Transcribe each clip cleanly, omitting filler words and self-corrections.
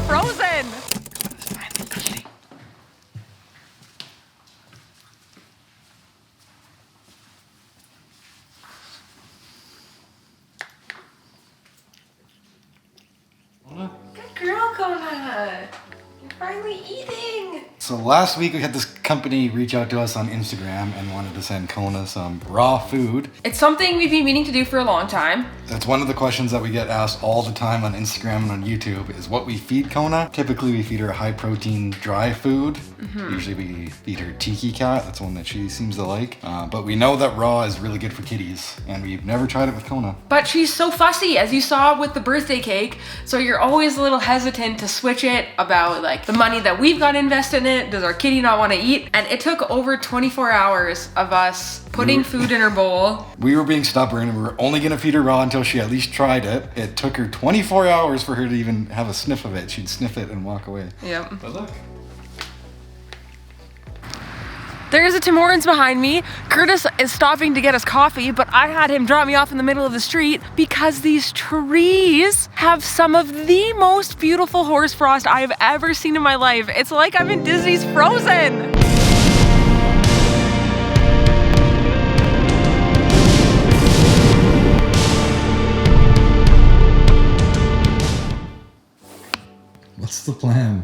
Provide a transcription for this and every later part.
frozen. Good girl, Kona. You're finally eating. So last week we had this company reach out to us on Instagram and wanted to send Kona some raw food. It's something we've been meaning to do for a long time. That's one of the questions that we get asked all the time on Instagram and on YouTube is what we feed Kona. Typically we feed her high protein dry food. Usually we feed her tiki cat. That's one that she seems to like. But we know that raw is really good for kitties and we've never tried it with Kona. But she's so fussy, as you saw with the birthday cake. So you're always a little hesitant to switch it about like the money that we've got invested in it. Does our kitty not want to eat? And it took over 24 hours of us putting food in her bowl. We were being stubborn and we were only gonna feed her raw until she at least tried it. It took her 24 hours for her to even have a sniff of it. She'd sniff it and walk away. Yep. But look. There's a Tim Hortons behind me. Kurtis is stopping to get us coffee, but I had him drop me off in the middle of the street because these trees have some of the most beautiful horsefrost I've ever seen in my life. It's like I'm in Disney's Frozen. What's the plan?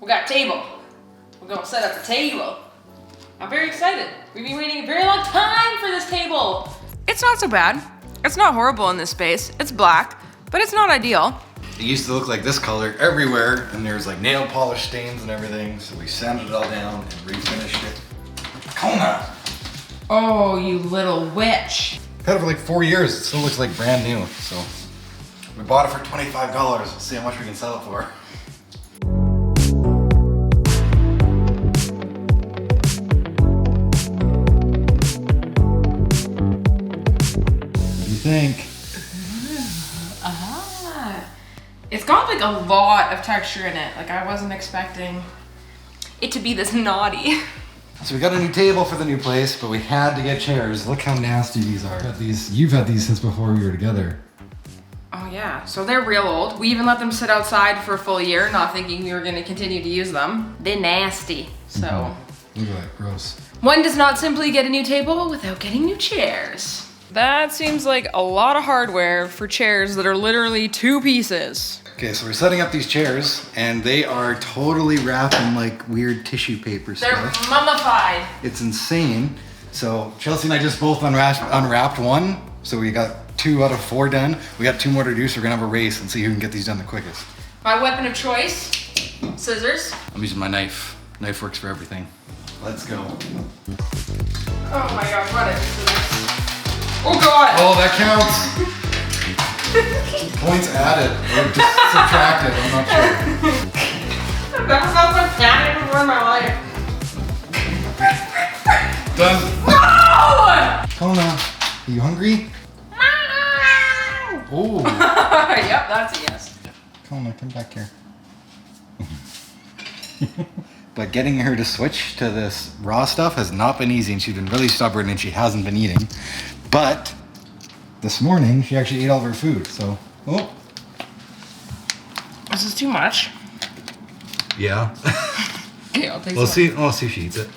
We got a table. We're gonna set up the table. I'm very excited. We've been waiting a very long time for this table. It's not so bad. It's not horrible in this space. It's black, but it's not ideal. It used to look like this color everywhere, and there's like nail polish stains and everything, so we sanded it all down and refinished it. Kona! Oh, you little witch. Had it for like 4 years, it still looks like brand new, so. We bought it for $25, let's see how much we can sell it for. What do you think? It's got like a lot of texture in it. Like I wasn't expecting it to be this naughty. So we got a new table for the new place, but we had to get chairs. Look how nasty these are. You've had these since before we were together. Oh yeah, so they're real old. We even let them sit outside for a full year, not thinking we were gonna continue to use them. They're nasty, so. Look at that, gross. One does not simply get a new table without getting new chairs. That seems like a lot of hardware for chairs that are literally 2 pieces. Okay, so we're setting up these chairs, and they are totally wrapped in like weird tissue paper They're stuff. mummified. It's insane. So Chelsey and I just both unwrapped one, so we got 2 out of 4 done. We got 2 more to do, so we're gonna have a race and see who can get these done the quickest. My weapon of choice, scissors. I'm using my knife. Knife works for everything. Let's go. Oh my gosh, what is this? Oh god! Oh, that counts. Points added, or just subtracted, I'm not sure. I've never felt so panicked before in my life. Done. No! Kona, are you hungry? Oh. Yep, that's a yes. Kona, come back here. But getting her to switch to this raw stuff has not been easy, and she's been really stubborn and she hasn't been eating. But this morning she actually ate all of her food, so. Oh. This is too much. Yeah. Okay, I'll take We'll some. see. We'll see if she eats it.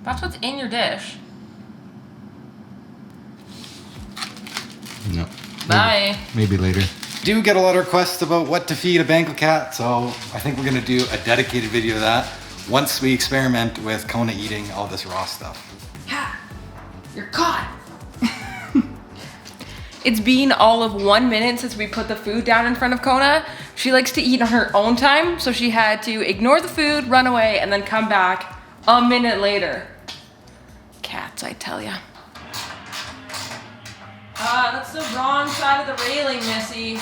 That's what's in your dish. No. Bye. Maybe later. Do get a lot of requests about what to feed a Bengal cat, so I think we're gonna do a dedicated video of that once we experiment with Kona eating all this raw stuff. Ha! You're caught! It's been all of 1 minute since we put the food down in front of Kona. She likes to eat on her own time, so she had to ignore the food, run away, and then come back a minute later. Cats, I tell ya. That's the wrong side of the railing, Missy.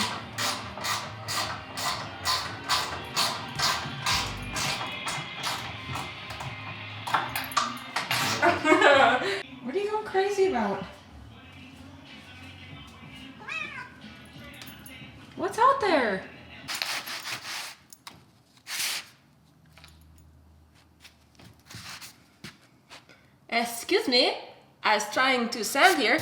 What are you going crazy about? What's out there? Excuse me? as trying to sand here.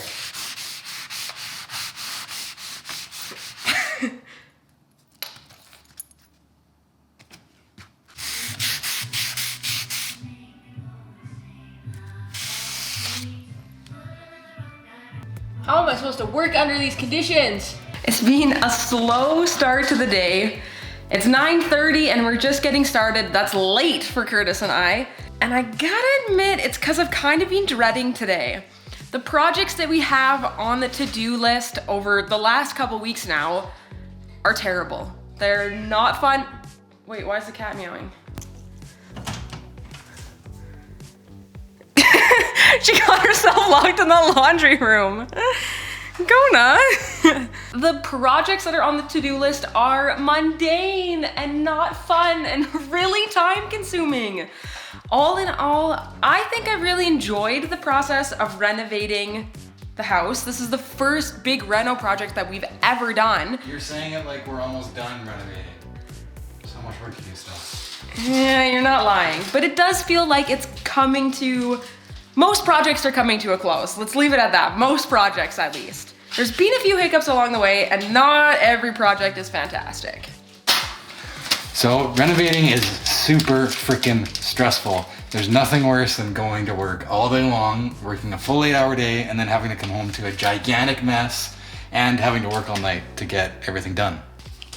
How am I supposed to work under these conditions? It's been a slow start to the day. It's 9:30 and we're just getting started. That's late for Kurtis and I. And I gotta admit, it's because I've kind of been dreading today. The projects that we have on the to-do list over the last couple weeks now are terrible. They're not fun. Wait, why is the cat meowing? She got herself locked in the laundry room. Kona. The projects that are on the to-do list are mundane and not fun and really time consuming. All in all, I think I really enjoyed the process of renovating the house. This is the first big reno project that we've ever done. You're saying it like we're almost done renovating. So much work to do still. Yeah, you're not lying, but it does feel like it's coming to, most projects are coming to a close. Let's leave it at that. Most projects, at least. There's been a few hiccups along the way, and not every project is fantastic. So renovating is super freaking stressful. There's nothing worse than going to work all day long, working a full 8-hour day, and then having to come home to a gigantic mess and having to work all night to get everything done.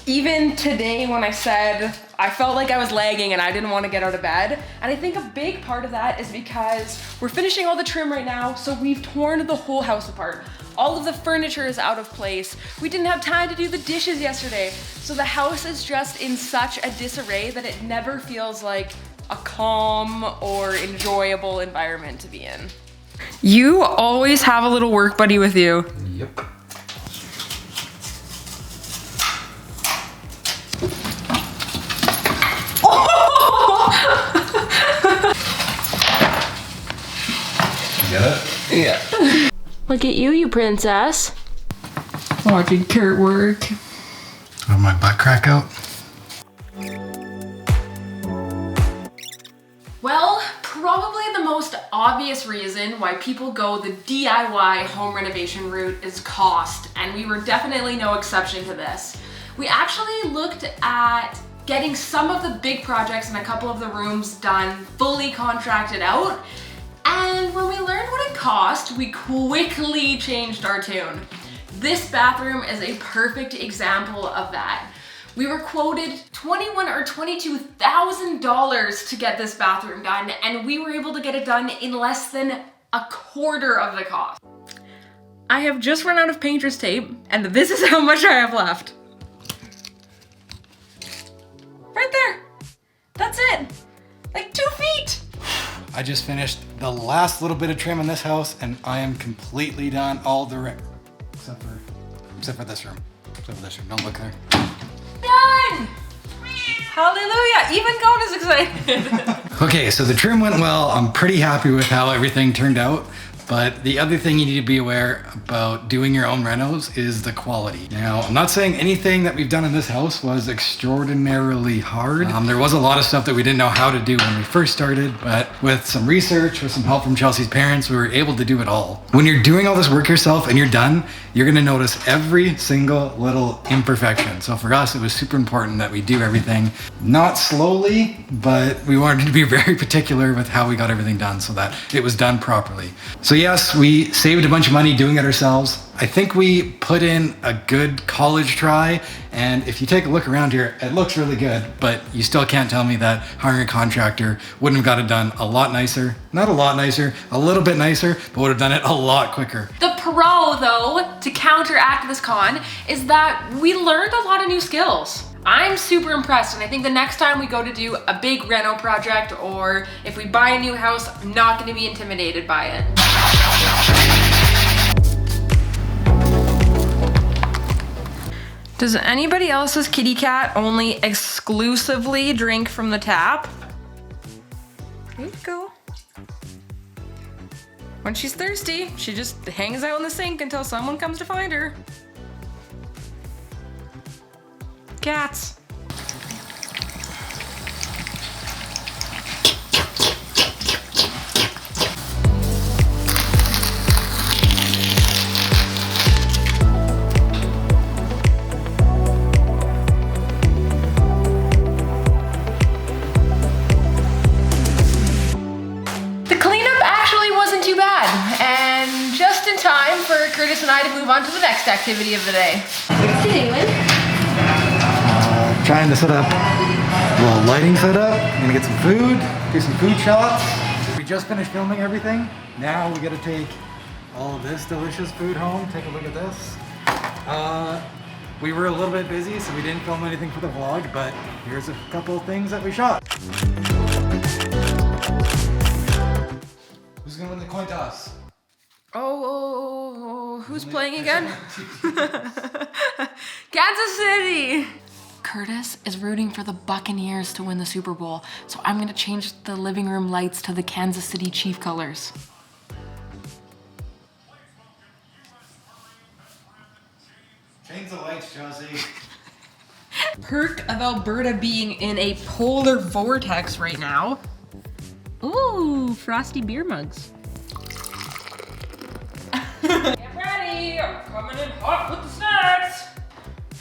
Even today when I said I felt like I was lagging and I didn't want to get out of bed, and I think a big part of that is because we're finishing all the trim right now, so we've torn the whole house apart. All of the furniture is out of place. We didn't have time to do the dishes yesterday, so the house is just in such a disarray that it never feels like a calm or enjoyable environment to be in. You always have a little work buddy with you. Yep. Get it? Yeah. Look at you, you princess. Watching Kurt work. Oh, my butt crack out? Well, probably the most obvious reason why people go the DIY home renovation route is cost, and we were definitely no exception to this. We actually looked at getting some of the big projects in a couple of the rooms done fully contracted out, and when we learned what it cost, we quickly changed our tune. This bathroom is a perfect example of that. We were quoted $21,000 or $22,000 to get this bathroom done, and we were able to get it done in less than a quarter of the cost. I have just run out of painter's tape, and this is how much I have left. Right there. That's it. Like 2 feet. I just finished the last little bit of trim in this house, and I am completely done all the except for this room. Except for this room. Don't look there. Done! Hallelujah! Even Kona's excited. Okay, so the trim went well. I'm pretty happy with how everything turned out. But the other thing you need to be aware about doing your own renos is the quality. Now, I'm not saying anything that we've done in this house was extraordinarily hard. There was a lot of stuff that we didn't know how to do when we first started, but with some research, with some help from Chelsey's parents, we were able to do it all. When you're doing all this work yourself and you're done, you're gonna notice every single little imperfection. So for us, it was super important that we do everything, not slowly, but we wanted to be very particular with how we got everything done so that it was done properly. So yes, we saved a bunch of money doing it ourselves. I think we put in a good college try, and if you take a look around here, it looks really good, but you still can't tell me that hiring a contractor wouldn't have got it done a lot nicer. Not a lot nicer, a little bit nicer, but would have done it a lot quicker. The pro, though, to counteract this con, is that we learned a lot of new skills. I'm super impressed, and I think the next time we go to do a big reno project, or if we buy a new house, I'm not gonna be intimidated by it. Does anybody else's kitty cat only exclusively drink from the tap? There you go. When she's thirsty, she just hangs out in the sink until someone comes to find her. Cats. Kurtis and I to move on to the next activity of the day. What's you doing? Trying to set up a little lighting setup. I'm gonna get some food, do some food shots. We just finished filming everything. Now we gotta take all of this delicious food home. Take a look at this. We were a little bit busy, so we didn't film anything for the vlog, but here's a couple of things that we shot. Who's gonna win the coin toss? Oh, who's playing again? Kansas City! Kurtis is rooting for the Buccaneers to win the Super Bowl, so I'm gonna change the living room lights to the Kansas City Chief colors. Change the lights, Chelsey. Perk of Alberta being in a polar vortex right now. Ooh, frosty beer mugs. Get ready, I'm coming in hot with the snacks.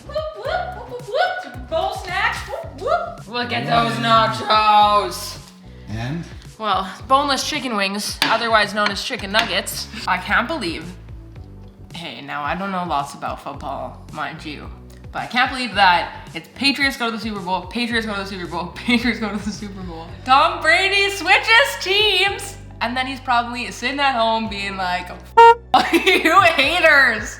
Whoop, whoop, whoop, whoop, whoop. Super Bowl snacks, whoop, whoop. Look at those nachos. And? Well, boneless chicken wings, otherwise known as chicken nuggets. I can't believe. Hey, now I don't know lots about football, mind you, but I can't believe that it's Patriots go to the Super Bowl, Patriots go to the Super Bowl, Patriots go to the Super Bowl. Tom Brady switches teams, and then he's probably sitting at home being like, you haters.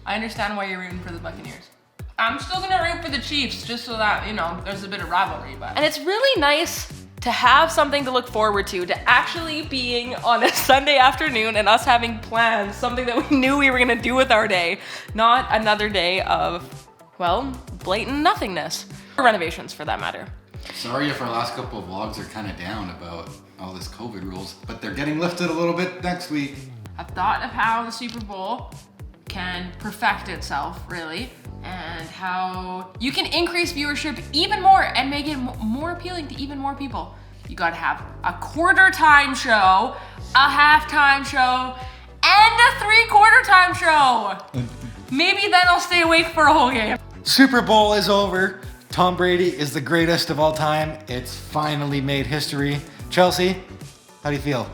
I understand why you're rooting for the Buccaneers. I'm still gonna root for the Chiefs just so that, you know, there's a bit of rivalry, but. And it's really nice to have something to look forward to actually being on a Sunday afternoon and us having plans, something that we knew we were gonna do with our day, not another day of, well, blatant nothingness. Or renovations for that matter. Sorry if our last couple of vlogs are kind of down about all this COVID rules, but they're getting lifted a little bit next week. I've thought of how the Super Bowl can perfect itself, really, and how you can increase viewership even more and make it more appealing to even more people. You gotta have a quarter time show, a halftime show, and a 3/4 time show. Maybe then I'll stay awake for a whole game. Super Bowl is over. Tom Brady is the greatest of all time. It's finally made history. Chelsey, how do you feel?